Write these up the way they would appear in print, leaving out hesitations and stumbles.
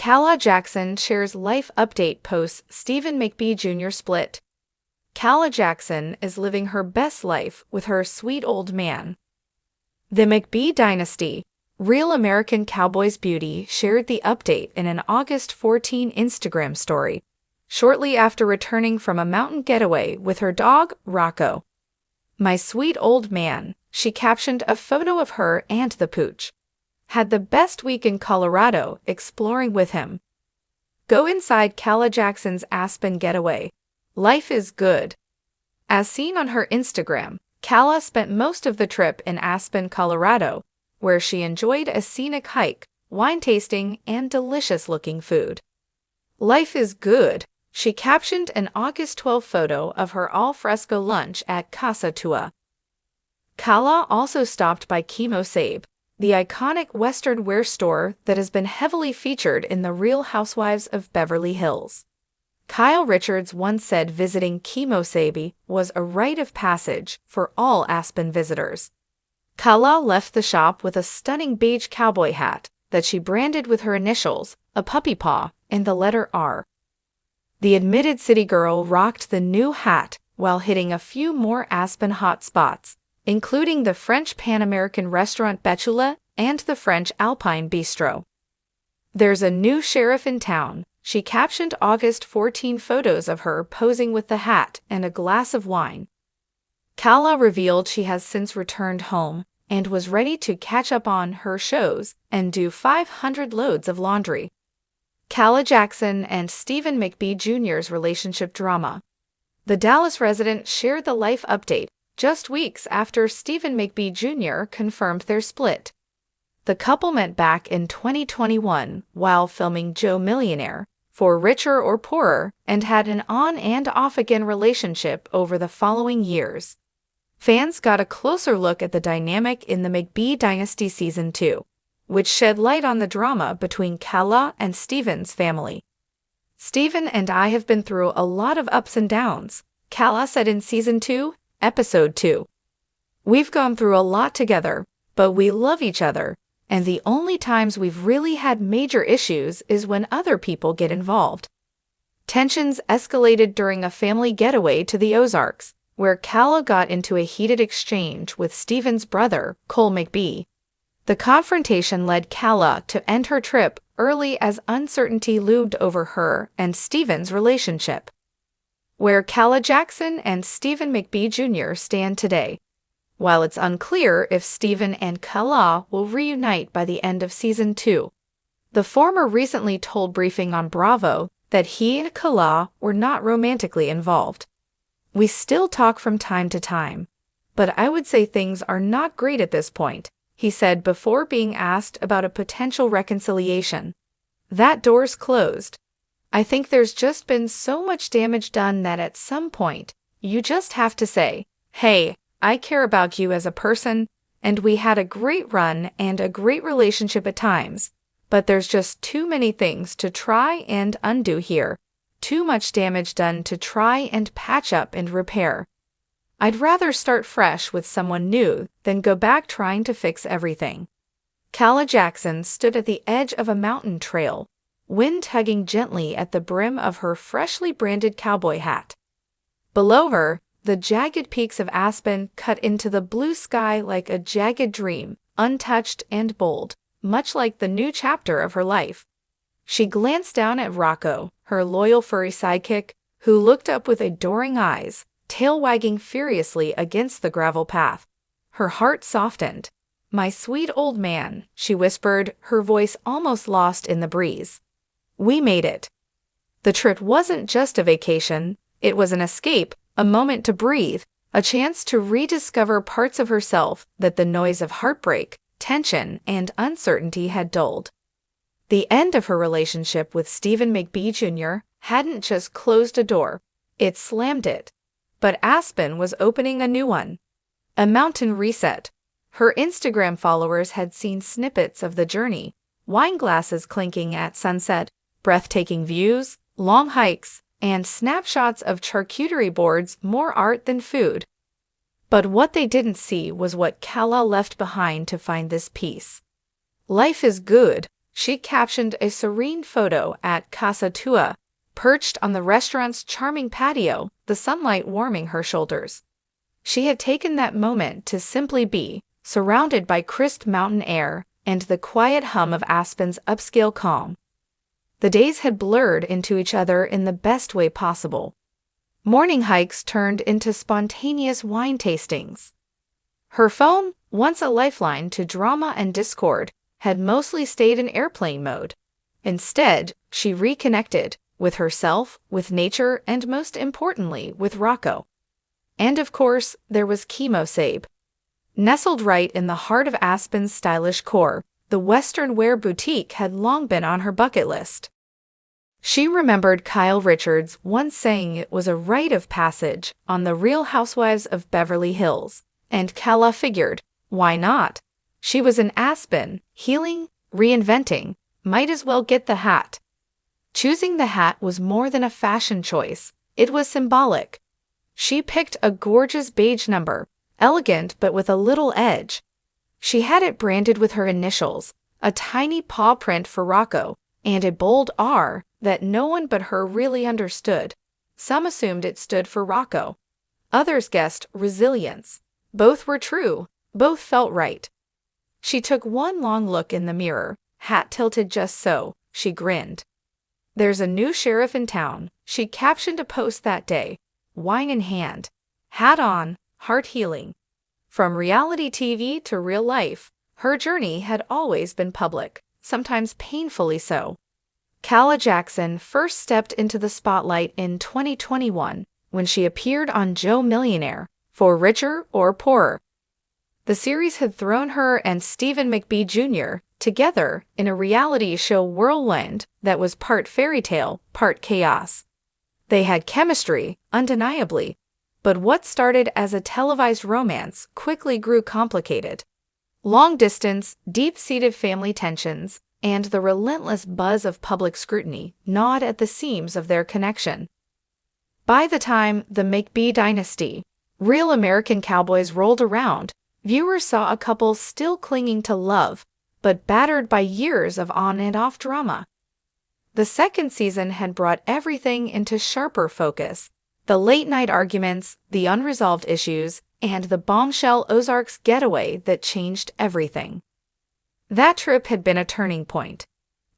Calah Jackson shares life update posts Steven McBee Jr. split. Calah Jackson is living her best life with her sweet old man. The McBee Dynasty, Real American Cowboys beauty, shared the update in an August 14 Instagram story, shortly after returning from a mountain getaway with her dog, Rocko. "My sweet old man," she captioned a photo of her and the pooch. "Had the best week in Colorado exploring with him." Go inside Calah Jackson's Aspen getaway. Life is good. As seen on her Instagram, Calah spent most of the trip in Aspen, Colorado, where she enjoyed a scenic hike, wine tasting, and delicious-looking food. "Life is good," she captioned an August 12 photo of her al-fresco lunch at Casa Tua. Calah also stopped by Kimosabe, the iconic Western wear store that has been heavily featured in The Real Housewives of Beverly Hills. Kyle Richards once said visiting Kimosabe was a rite of passage for all Aspen visitors. Calah left the shop with a stunning beige cowboy hat that she branded with her initials, a puppy paw, and the letter R. The admitted city girl rocked the new hat while hitting a few more Aspen hot spots, including the French Pan-American restaurant Betula and the French Alpine Bistro. "There's a new sheriff in town," she captioned August 14 photos of her posing with the hat and a glass of wine. Calah revealed she has since returned home and was ready to catch up on her shows and do 500 loads of laundry. Calah Jackson and Steven McBee Jr.'s relationship drama. The Dallas resident shared the life update just weeks after Steven McBee Jr. confirmed their split. The couple met back in 2021 while filming Millionaire for Richer or Poorer and had an on and off again relationship over the following years. Fans got a closer look at the dynamic in the McBee Dynasty Season 2, which shed light on the drama between Calah and Steven's family. "Steven and I have been through a lot of ups and downs," Calah said in Season 2, Episode 2. "We've gone through a lot together, but we love each other, and the only times we've really had major issues is when other people get involved." Tensions escalated during a family getaway to the Ozarks, where Calah got into a heated exchange with Steven's brother, Cole McBee. The confrontation led Calah to end her trip early as uncertainty loomed over her and Steven's relationship. Where Calah Jackson and Steven McBee Jr. stand today. While it's unclear if Steven and Calah will reunite by the end of Season 2, the former recently told Briefing on Bravo that he and Calah were not romantically involved. "We still talk from time to time, but I would say things are not great at this point," he said before being asked about a potential reconciliation. "That door's closed. I think there's just been so much damage done that at some point, you just have to say, hey, I care about you as a person, and we had a great run and a great relationship at times, but there's just too many things to try and undo here, too much damage done to try and patch up and repair. I'd rather start fresh with someone new than go back trying to fix everything." Calah Jackson stood at the edge of a mountain trail, wind tugging gently at the brim of her freshly branded cowboy hat. Below her, the jagged peaks of Aspen cut into the blue sky like a jagged dream, untouched and bold, much like the new chapter of her life. She glanced down at Rocko, her loyal furry sidekick, who looked up with adoring eyes, tail wagging furiously against the gravel path. Her heart softened. "My sweet old man," she whispered, her voice almost lost in the breeze. "We made it." The trip wasn't just a vacation, it was an escape, a moment to breathe, a chance to rediscover parts of herself that the noise of heartbreak, tension, and uncertainty had dulled. The end of her relationship with Steven McBee Jr. hadn't just closed a door, it slammed it. But Aspen was opening a new one. A mountain reset. Her Instagram followers had seen snippets of the journey, wine glasses clinking at sunset, breathtaking views, long hikes, and snapshots of charcuterie boards more art than food. But what they didn't see was what Calah left behind to find this peace. "Life is good," She captioned a serene photo at Casa Tua, perched on the restaurant's charming patio, the sunlight warming her shoulders. She had taken that moment to simply be, surrounded by crisp mountain air and the quiet hum of Aspen's upscale calm. The days had blurred into each other in the best way possible. Morning hikes turned into spontaneous wine tastings. Her phone, once a lifeline to drama and discord, had mostly stayed in airplane mode. Instead, she reconnected with herself, with nature, and most importantly, with Rocko. And of course, there was Chemosabe. Nestled right in the heart of Aspen's stylish core, the Western wear boutique had long been on her bucket list. She remembered Kyle Richards once saying it was a rite of passage on The Real Housewives of Beverly Hills, and Calah figured, why not? She was in Aspen, healing, reinventing, might as well get the hat. Choosing the hat was more than a fashion choice, it was symbolic. She picked a gorgeous beige number, elegant but with a little edge. She had it branded with her initials, a tiny paw print for Rocko, and a bold R that no one but her really understood. Some assumed it stood for Rocko. Others guessed resilience. Both were true, both felt right. She took one long look in the mirror, hat tilted just so, she grinned. There's a new sheriff in town, she captioned a post that day, wine in hand, hat on, heart healing. From reality TV to real life, her journey had always been public, sometimes painfully so. Calah Jackson first stepped into the spotlight in 2021 when she appeared on Millionaire, for richer or poorer. The series had thrown her and Steven McBee Jr. together in a reality show whirlwind that was part fairy tale, part chaos. They had chemistry, undeniably, but what started as a televised romance quickly grew complicated. Long distance, deep-seated family tensions, and the relentless buzz of public scrutiny gnawed at the seams of their connection. By the time the McBee Dynasty, Real American Cowboys rolled around, viewers saw a couple still clinging to love, but battered by years of on and off drama. The second season had brought everything into sharper focus: the late-night arguments, the unresolved issues, and the bombshell Ozarks getaway that changed everything. That trip had been a turning point.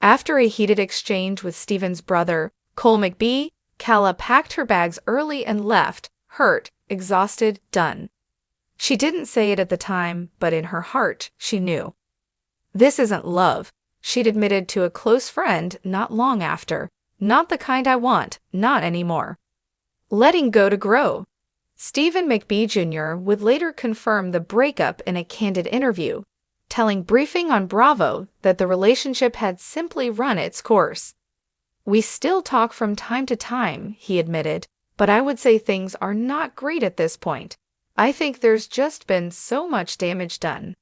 After a heated exchange with Steven's brother, Cole McBee, Calah packed her bags early and left, hurt, exhausted, done. She didn't say it at the time, but in her heart, she knew. This isn't love, she'd admitted to a close friend not long after. Not the kind I want, not anymore. Letting go to grow. Steven McBee Jr. would later confirm the breakup in a candid interview, telling Briefing on Bravo that the relationship had simply run its course. We still talk from time to time, he admitted, but I would say things are not great at this point. I think there's just been so much damage done.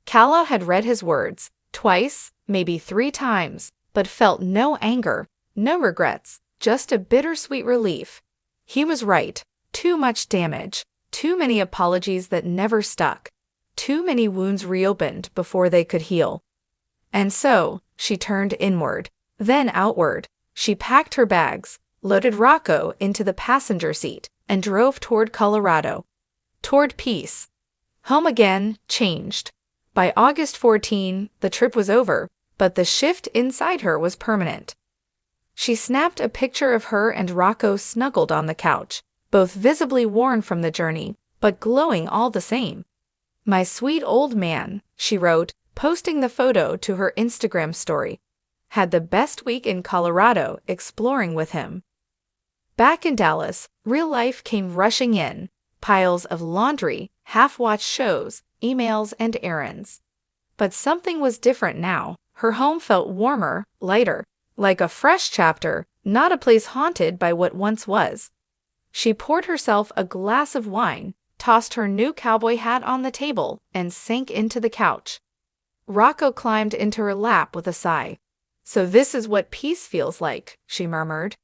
Calah had read his words, twice, maybe 3 times, but felt no anger, no regrets, just a bittersweet relief. He was right. Too much damage, too many apologies that never stuck, too many wounds reopened before they could heal. And so, she turned inward, then outward. She packed her bags, loaded Rocko into the passenger seat, and drove toward Colorado. Toward peace. Home again, changed. By August 14, the trip was over, but the shift inside her was permanent. She snapped a picture of her and Rocko snuggled on the couch, both visibly worn from the journey, but glowing all the same. My sweet old man, she wrote, posting the photo to her Instagram story. Had the best week in Colorado exploring with him. Back in Dallas, real life came rushing in, piles of laundry, half-watched shows, emails, and errands. But something was different now. Her home felt warmer, lighter, like a fresh chapter, not a place haunted by what once was. She poured herself a glass of wine, tossed her new cowboy hat on the table, and sank into the couch. Rocko climbed into her lap with a sigh. So this is what peace feels like, she murmured.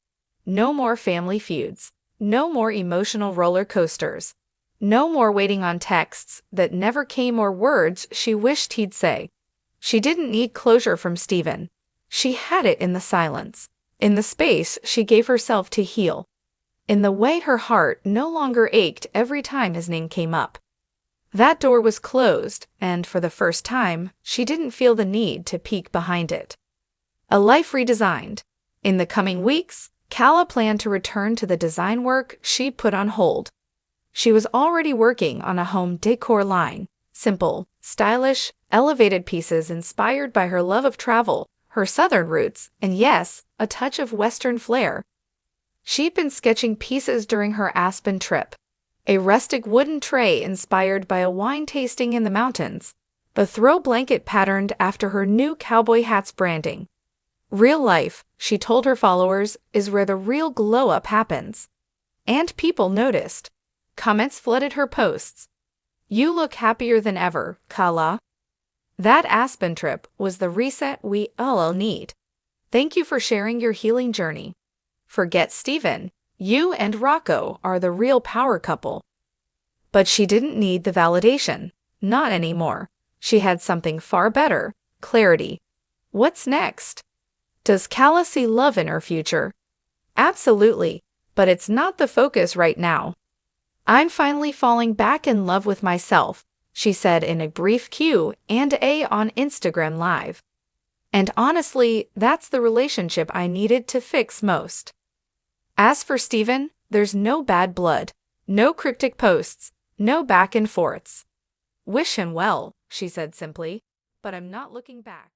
No more family feuds. No more emotional roller coasters. No more waiting on texts that never came or words she wished he'd say. She didn't need closure from Steven. She had it in the silence, in the space she gave herself to heal, in the way her heart no longer ached every time his name came up. That door was closed, and for the first time, she didn't feel the need to peek behind it. A life redesigned. In the coming weeks, Calah planned to return to the design work she'd put on hold. She was already working on a home decor line, simple, stylish, elevated pieces inspired by her love of travel, her southern roots, and yes, a touch of Western flair. She'd been sketching pieces during her Aspen trip. A rustic wooden tray inspired by a wine tasting in the mountains, a throw blanket patterned after her new cowboy hat's branding. Real life, she told her followers, is where the real glow-up happens. And people noticed. Comments flooded her posts. "You look happier than ever, Calah." That Aspen trip was the reset we all need. Thank you for sharing your healing journey. Forget Steven. You and Rocko are the real power couple. But she didn't need the validation. Not anymore. She had something far better: clarity. What's next? Does Calah see love in her future? Absolutely, but it's not the focus right now. "I'm finally falling back in love with myself," she said in a brief Q&A on Instagram Live. And honestly, that's the relationship I needed to fix most. As for Steven, there's no bad blood, no cryptic posts, no back and forths. "Wish him well," she said simply, "but I'm not looking back."